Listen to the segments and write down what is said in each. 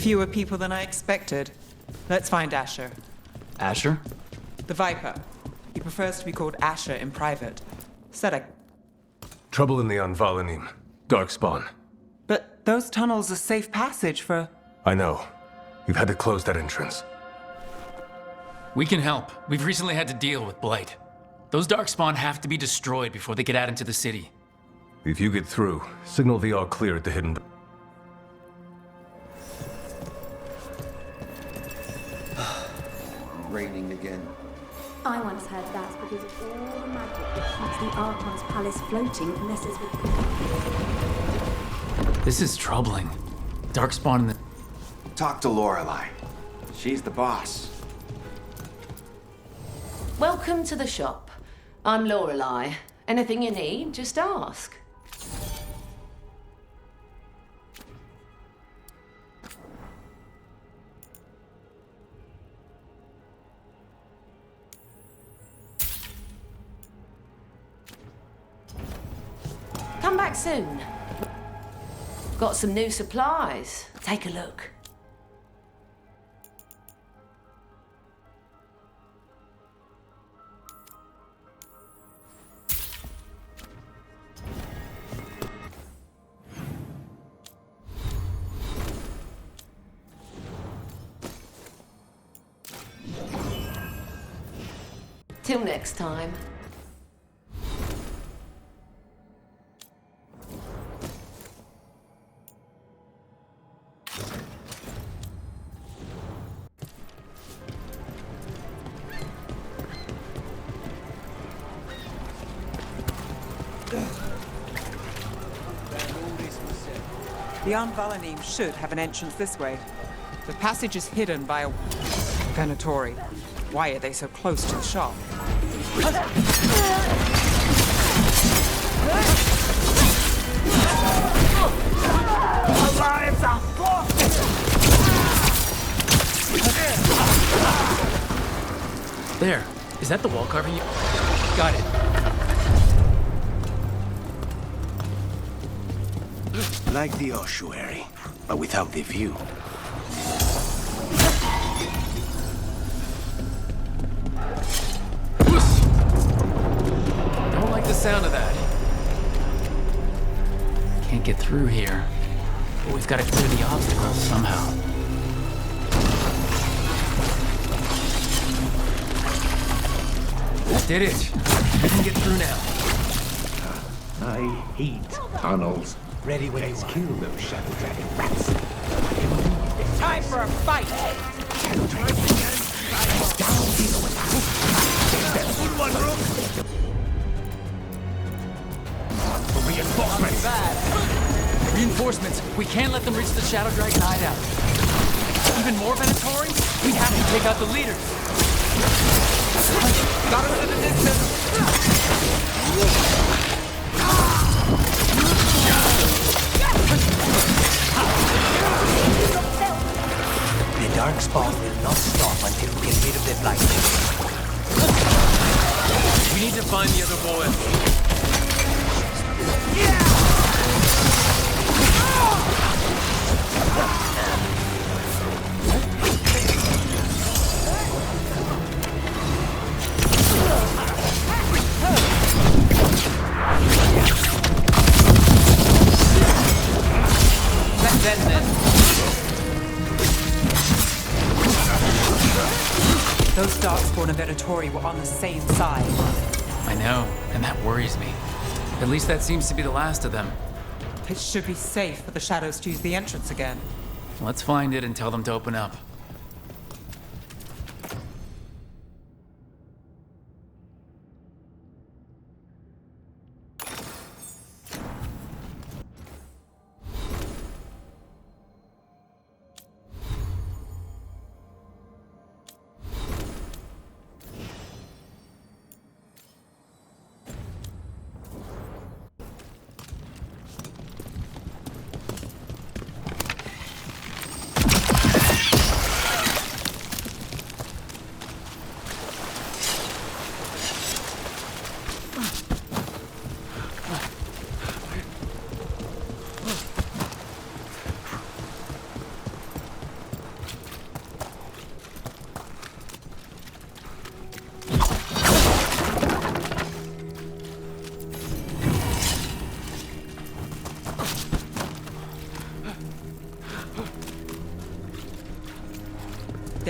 Fewer people than I expected. Let's find Asher. Asher? The Viper. He prefers to be called Asher in private. Said I... Trouble in the Anvalanim. Darkspawn. But those tunnels are safe passage for... I know. We've had to close that entrance. We can help. We've recently had to deal with Blight. Those Darkspawn have to be destroyed before they get out into the city. If you get through, signal the all clear at the hidden... Raining again. I once heard that's because of all the magic that keeps the Archon's palace floating messes with... This is troubling. Darkspawn in the... Talk to Lorelei. She's the boss. Welcome to the shop. I'm Lorelei. Anything you need, just ask. Come back soon. Got some new supplies. Take a look. Till next time. The Anvalanim should have an entrance this way. The passage is hidden by a... Venatori. Why are they so close to the shop? There. Is that the wall carving you... Got it. Like the ossuary, but without the view. Don't like the sound of that. Can't get through here. But we've got to clear the obstacles somehow. Did it. We can get through now. I hate tunnels. Ready when it's kill those shadow dragon rats. Time for a fight! Shadow dragon down here with good one, Rook. For reinforcements. Reinforcements. We can't let them reach the Shadow Dragon hideout. Even more Venatori? We have to take out the leaders. Got him in the distance. The Darkspawn will not stop until we get rid of their blight. We need to find the other boy. Then. Those Darkspawn and Venatori were on the same side. I know, and that worries me. At least that seems to be the last of them. It should be safe for the Shadows to use the entrance again. Let's find it and tell them to open up.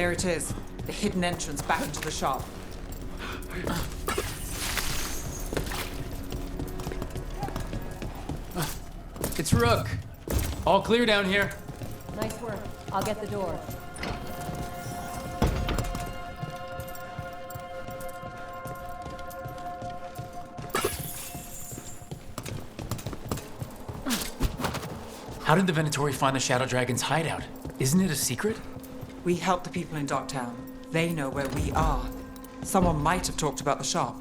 There it is. The hidden entrance back into the shop. It's Rook. All clear down here. Nice work. I'll get the door. How did the Venatori find the Shadow Dragon's hideout? Isn't it a secret? We help the people in Docktown. They know where we are. Someone might have talked about the shop.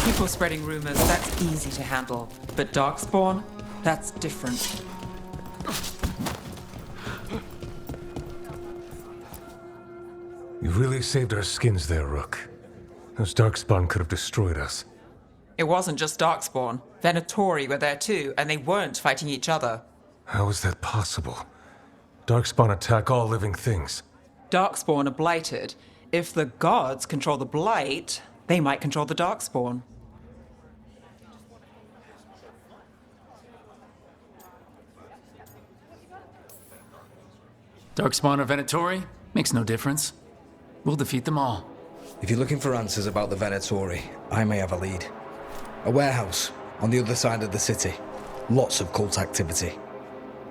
People spreading rumors, that's easy to handle. But Darkspawn, that's different. You really saved our skins there, Rook. Those Darkspawn could have destroyed us. It wasn't just Darkspawn. Venatori were there too, and they weren't fighting each other. How is that possible? Darkspawn attack all living things. Darkspawn are blighted. If the gods control the blight, they might control the Darkspawn. Darkspawn or Venatori? Makes no difference. We'll defeat them all. If you're looking for answers about the Venatori, I may have a lead. A warehouse on the other side of the city. Lots of cult activity.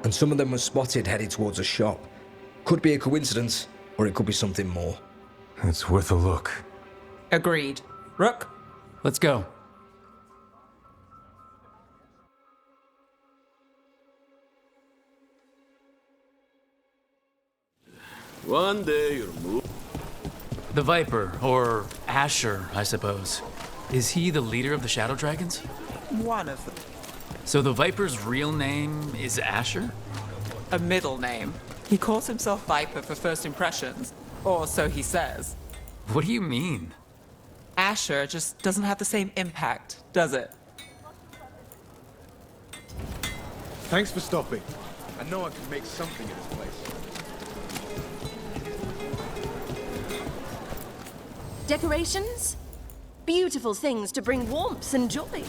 And some of them were spotted headed towards a shop. Could be a coincidence, or it could be something more. It's worth a look. Agreed. Rook? Let's go. One day you'll move. The Viper, or Asher, I suppose. Is he the leader of the Shadow Dragons? One of them. So the Viper's real name is Asher? A middle name. He calls himself Viper for first impressions. Or so he says. What do you mean? Asher just doesn't have the same impact, does it? Thanks for stopping. I know I can make something of this place. Decorations? Beautiful things to bring warmth and joy.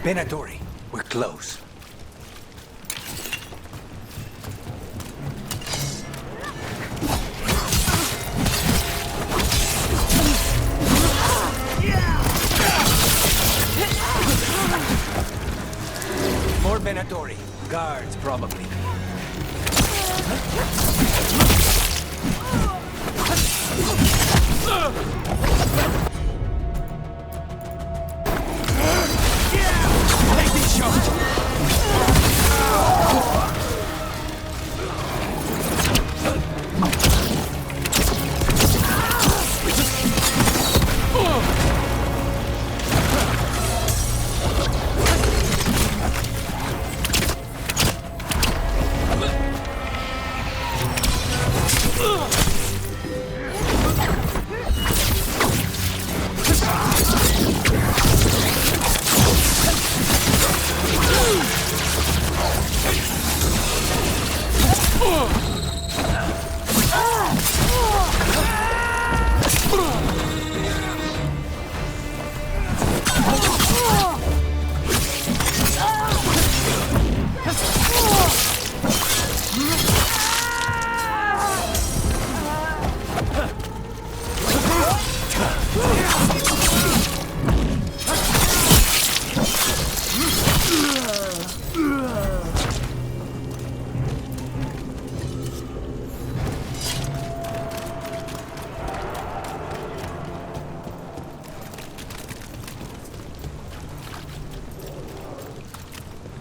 Venatori, we're close. More Venatori. Guards, probably.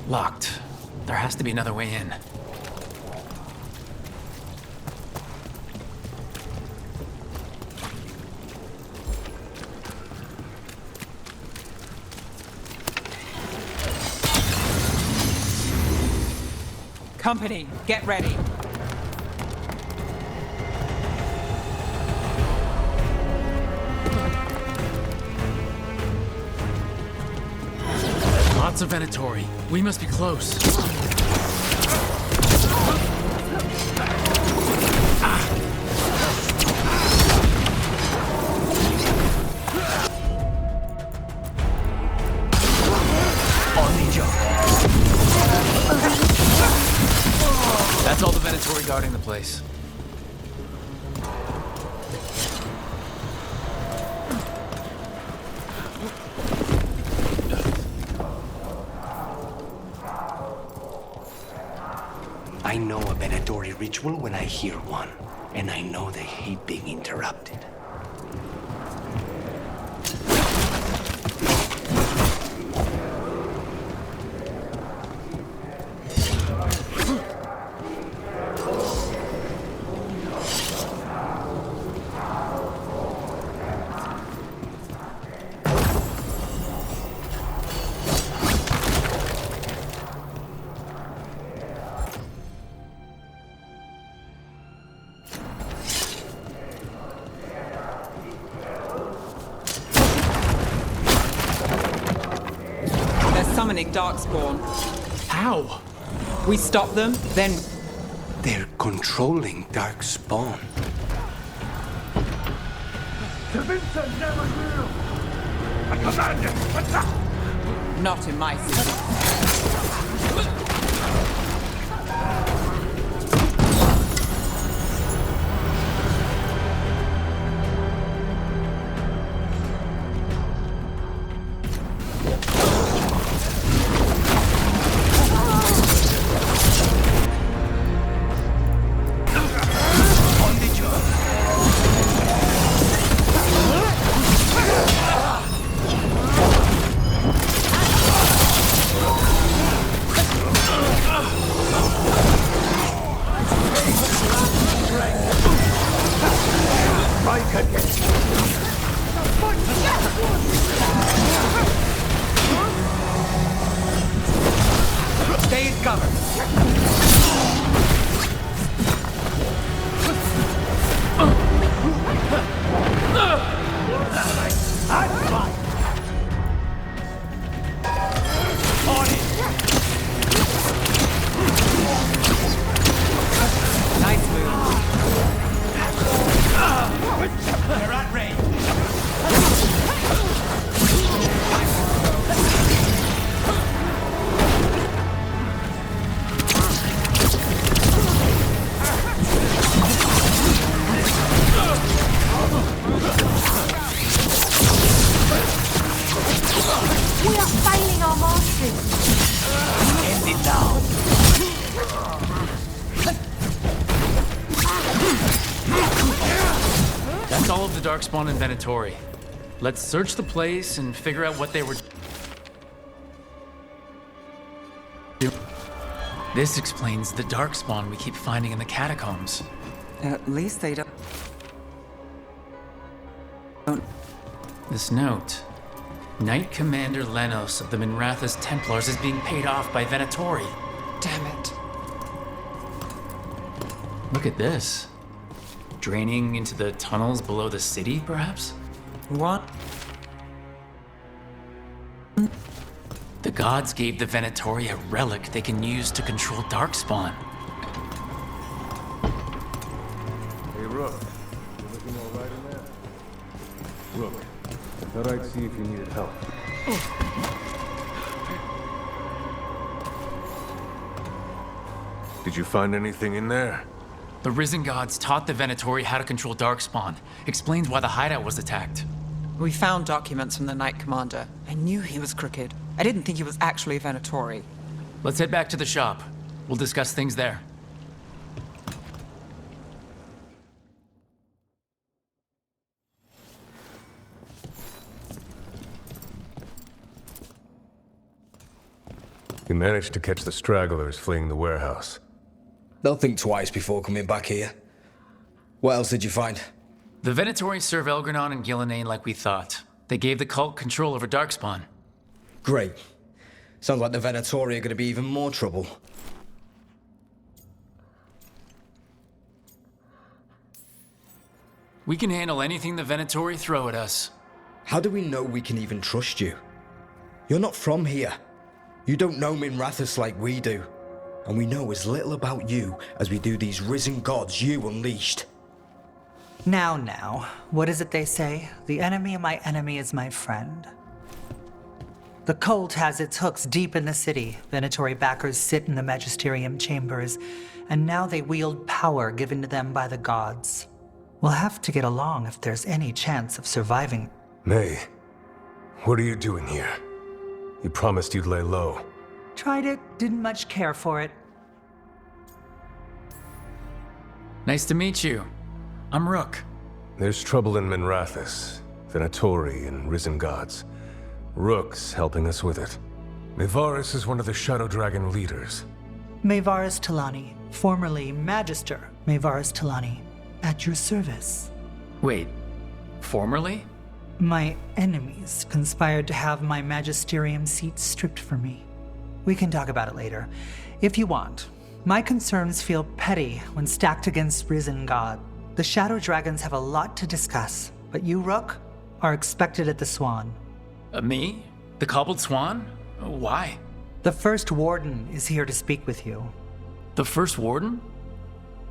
Locked. There has to be another way in. Company, get ready. Lots of Venatori. We must be close. That's all the Venatori guarding the place. I know a Venatori ritual when I hear one, and I know they hate being interrupted. Summoning Darkspawn. How? We stop them, then... They're controlling Darkspawn. Not in my city. Stay in cover. Nice move. They're at range. We are failing our masters. End it now. That's all of the Darkspawn and Venatori. Let's search the place and figure out what they were doing. This explains the Darkspawn we keep finding in the catacombs. At least they don't... This note. Knight Commander Lenos of the Minratha's Templars is being paid off by Venatori. Damn it. Look at this. Draining into the tunnels below the city, perhaps? What? The gods gave the Venatori a relic they can use to control Darkspawn. Hey, Rook. You looking all right in there? Rook, I thought I'd see if you needed help. Did you find anything in there? The Risen Gods taught the Venatori how to control Darkspawn. Explains why the hideout was attacked. We found documents from the Knight Commander. I knew he was crooked. I didn't think he was actually a Venatori. Let's head back to the shop. We'll discuss things there. You managed to catch the stragglers fleeing the warehouse. They'll think twice before coming back here. What else did you find? The Venatori serve Elgranon and Gillenane like we thought. They gave the cult control over Darkspawn. Great. Sounds like the Venatori are going to be even more trouble. We can handle anything the Venatori throw at us. How do we know we can even trust you? You're not from here. You don't know Minrathous like we do. And we know as little about you as we do these risen gods you unleashed. Now, what is it they say? The enemy of my enemy is my friend. The cult has its hooks deep in the city. Venatori backers sit in the magisterium chambers, and now they wield power given to them by the gods. We'll have to get along if there's any chance of surviving. May, what are you doing here? You promised you'd lay low. Tried it, didn't much care for it. Nice to meet you. I'm Rook. There's trouble in Minrathous, Venatori, and risen gods. Rook's helping us with it. Mevaris is one of the Shadow Dragon leaders. Mevaris Talani, formerly Magister Mevaris Talani, at your service. Wait, formerly? My enemies conspired to have my magisterium seat stripped from me. We can talk about it later, if you want. My concerns feel petty when stacked against risen god. The Shadow Dragons have a lot to discuss, but you, Rook, are expected at the Swan. Me? The Cobbled Swan? Why? The first Warden is here to speak with you. The first Warden?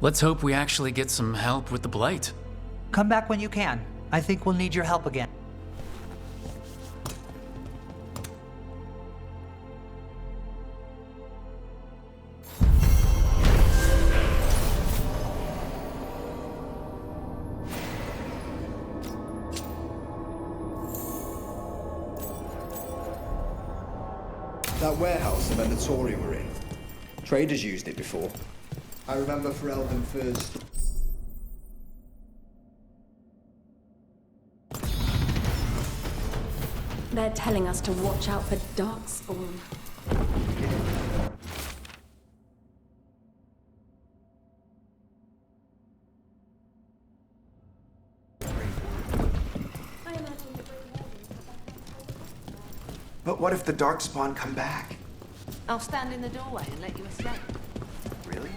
Let's hope we actually get some help with the Blight. Come back when you can. I think we'll need your help again. That warehouse the Venatori were in. Traders used it before. I remember Ferelden first. They're telling us to watch out for Darkspawn. But what if the Darkspawn come back? I'll stand in the doorway and let you escape. Really?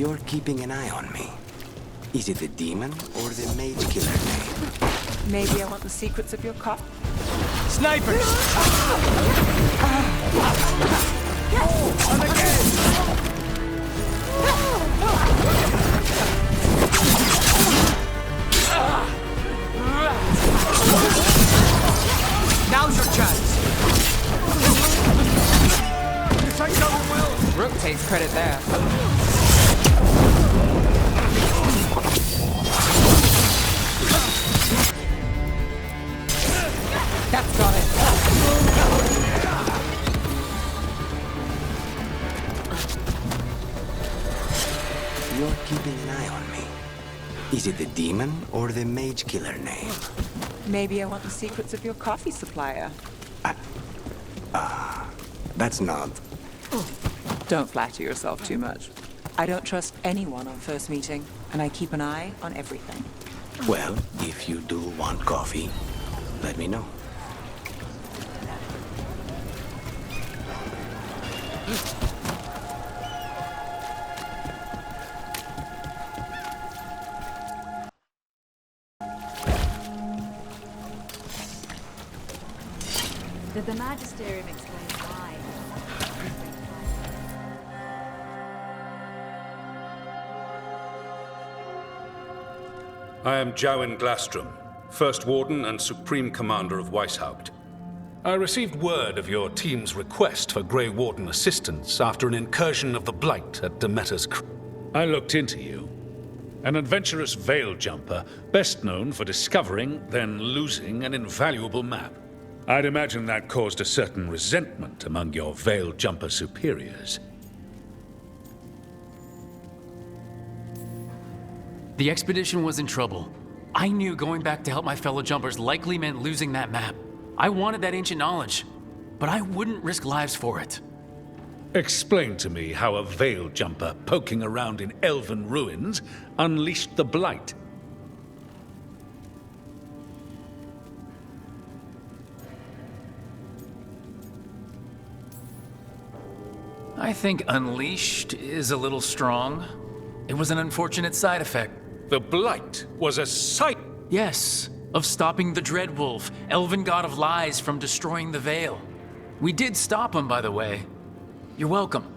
You're keeping an eye on me. Is it the demon or the mage killer name? Maybe I want the secrets of your cop? Snipers! I'm again! Now's your chance! This ain't going well! Rook takes credit there. That's got it. You're keeping an eye on me. Is it the demon or the mage killer name? Maybe I want the secrets of your coffee supplier. That's not. Don't flatter yourself too much. I don't trust anyone on first meeting, and I keep an eye on everything. Well, if you do want coffee, let me know. The Magisterium explains why. I am Jowin Glastrom, First Warden and Supreme Commander of Weishaupt. I received word of your team's request for Grey Warden assistance after an incursion of the Blight at Demeter's I looked into you. An adventurous veil jumper, best known for discovering, then losing an invaluable map. I'd imagine that caused a certain resentment among your veil jumper superiors. The expedition was in trouble. I knew going back to help my fellow jumpers likely meant losing that map. I wanted that ancient knowledge, but I wouldn't risk lives for it. Explain to me how a veil jumper poking around in elven ruins unleashed the Blight. I think unleashed is a little strong. It was an unfortunate side effect. The Blight was a sight. Yes, of stopping the Dreadwolf, elven god of lies, from destroying the Veil. We did stop him, by the way. You're welcome.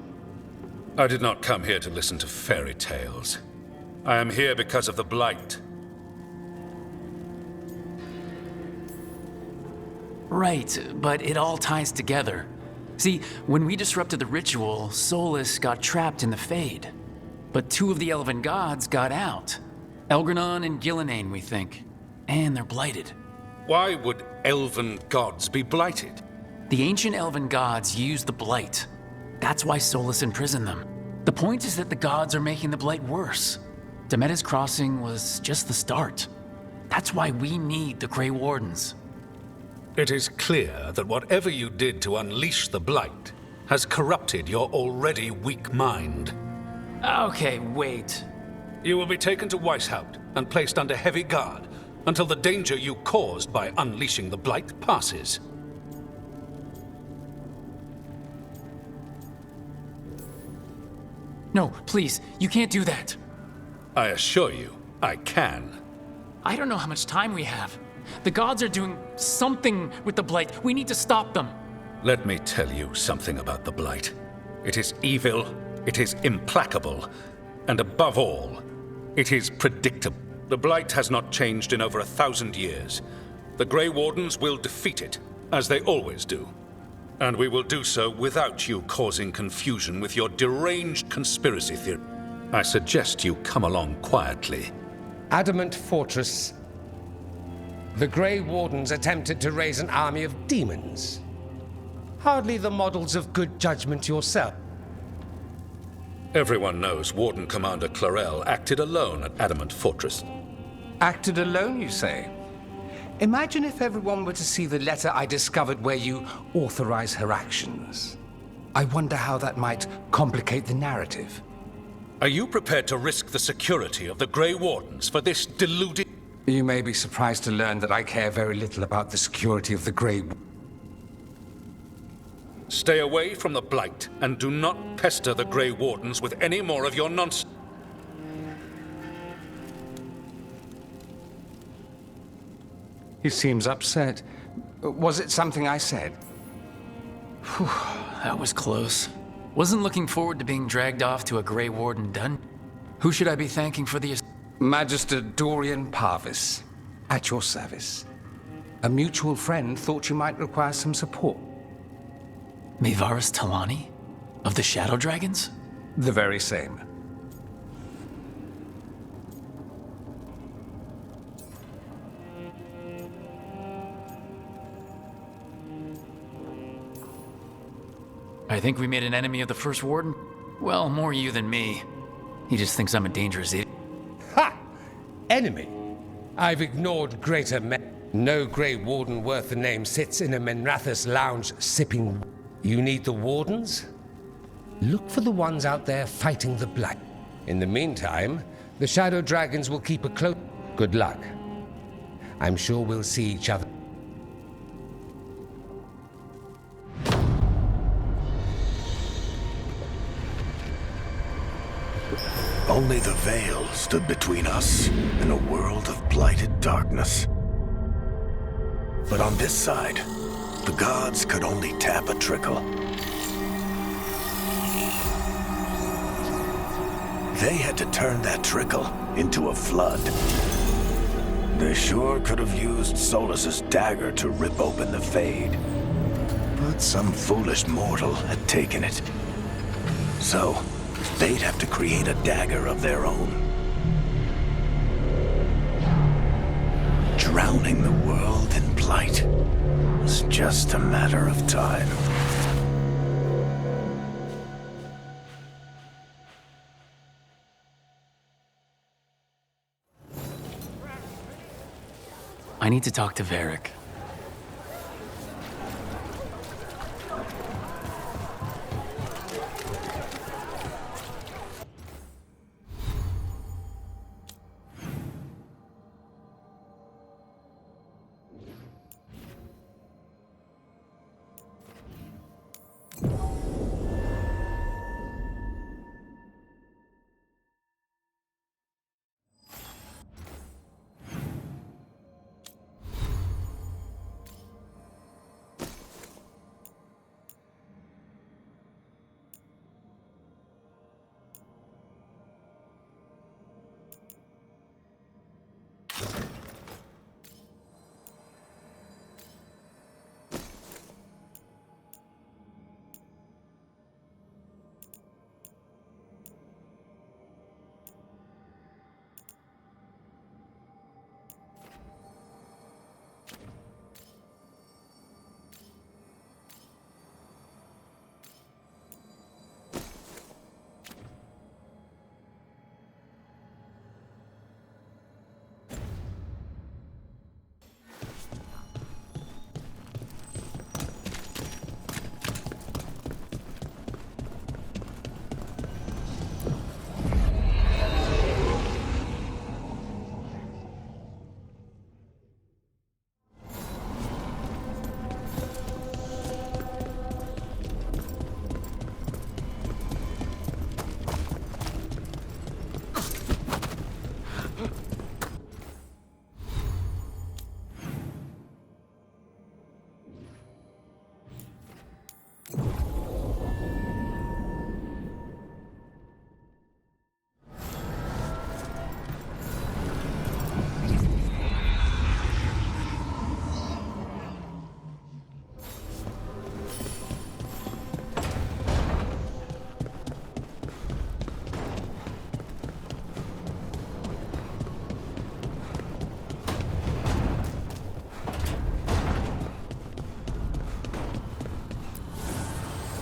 I did not come here to listen to fairy tales. I am here because of the Blight. Right, but it all ties together. See, when we disrupted the ritual, Solus got trapped in the Fade. But two of the elven gods got out. Elgranon and Gillenane, we think. And they're blighted. Why would elven gods be blighted? The ancient elven gods used the blight. That's why Solus imprisoned them. The point is that the gods are making the blight worse. Demeter's Crossing was just the start. That's why we need the Grey Wardens. It is clear that whatever you did to unleash the Blight has corrupted your already weak mind. Okay, wait. You will be taken to Weishaupt and placed under heavy guard until the danger you caused by unleashing the Blight passes. No, please, you can't do that. I assure you, I can. I don't know how much time we have. The gods are doing something with the Blight. We need to stop them. Let me tell you something about the Blight. It is evil, it is implacable, and above all, it is predictable. The Blight has not changed in over 1,000 years. The Grey Wardens will defeat it, as they always do. And we will do so without you causing confusion with your deranged conspiracy theory. I suggest you come along quietly. Adamant Fortress. The Grey Wardens attempted to raise an army of demons. Hardly the models of good judgment yourself. Everyone knows Warden Commander Clarel acted alone at Adamant Fortress. Acted alone, you say? Imagine if everyone were to see the letter I discovered where you authorize her actions. I wonder how that might complicate the narrative. Are you prepared to risk the security of the Grey Wardens for this deluded... You may be surprised to learn that I care very little about the security of the Grey... Stay away from the Blight, and do not pester the Grey Wardens with any more of your nonsense. He seems upset. Was it something I said? Whew, that was close. Wasn't looking forward to being dragged off to a Grey Warden dungeon. Who should I be thanking for the... Magister Dorian Parvis, at your service. A mutual friend thought you might require some support. Mevaris Talani? Of the Shadow Dragons? The very same. I think we made an enemy of the First Warden. Well, more you than me. He just thinks I'm a dangerous idiot. Ha! Enemy? I've ignored greater men. No Grey Warden worth the name sits in a Menrathus lounge sipping. You need the Wardens? Look for the ones out there fighting the Blight. In the meantime, the Shadow Dragons will keep a close... Good luck. I'm sure we'll see each other. Only the Veil stood between us and a world of blighted darkness. But on this side, the gods could only tap a trickle. They had to turn that trickle into a flood. They sure could have used Solus's dagger to rip open the Fade. But some foolish mortal had taken it. So, they'd have to create a dagger of their own. Drowning the world in blight was just a matter of time. I need to talk to Varric.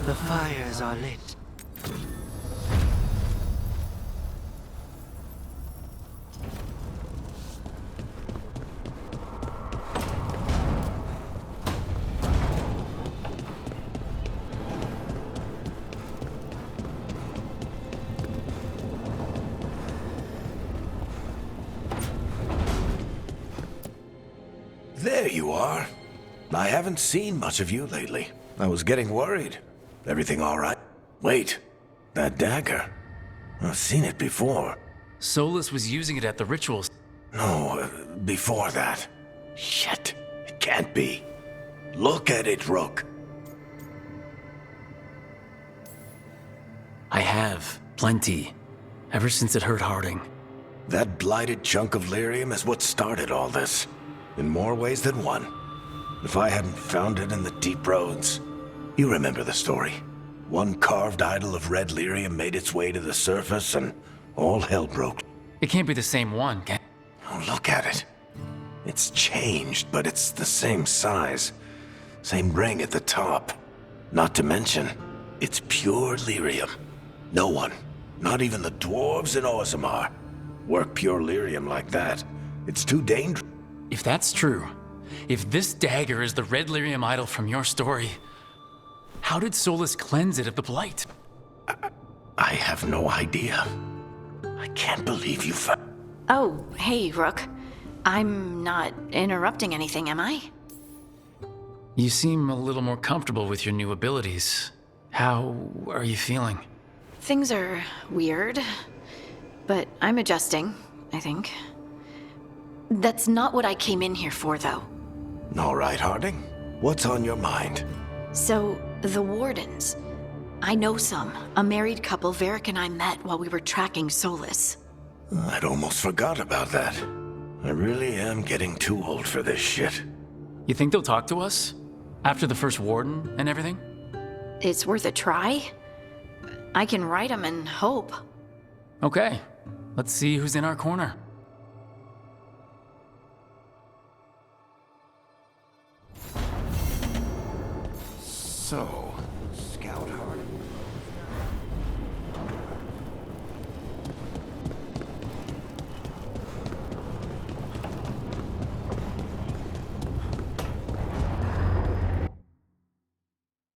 The fires are lit. There you are. I haven't seen much of you lately. I was getting worried. Everything all right? Wait, that dagger. I've seen it before. Solus was using it at the rituals. No, before that. Shit, it can't be. Look at it, Rook. I have. Plenty. Ever since it hurt Harding. That blighted chunk of lyrium is what started all this. In more ways than one. If I hadn't found it in the deep roads... You remember the story. One carved idol of red lyrium made its way to the surface and all hell broke. It can't be the same one, can Oh, look at it. It's changed, but it's the same size. Same ring at the top. Not to mention, it's pure lyrium. No one, not even the dwarves in Orzammar, work pure lyrium like that. It's too dangerous. If that's true, if this dagger is the red lyrium idol from your story, how did Solus cleanse it of the blight? I have no idea. I can't believe you found... Oh, hey, Rook. I'm not interrupting anything, am I? You seem a little more comfortable with your new abilities. How are you feeling? Things are weird, but I'm adjusting, I think. That's not what I came in here for, though. All right, Harding. What's on your mind? So, the Wardens. I know some. A married couple Varric and I met while we were tracking Solus. I'd almost forgot about that. I really am getting too old for this shit. You think they'll talk to us? After the first Warden and everything? It's worth a try. I can write them and hope. Okay. Let's see who's in our corner. So, Scout Hard.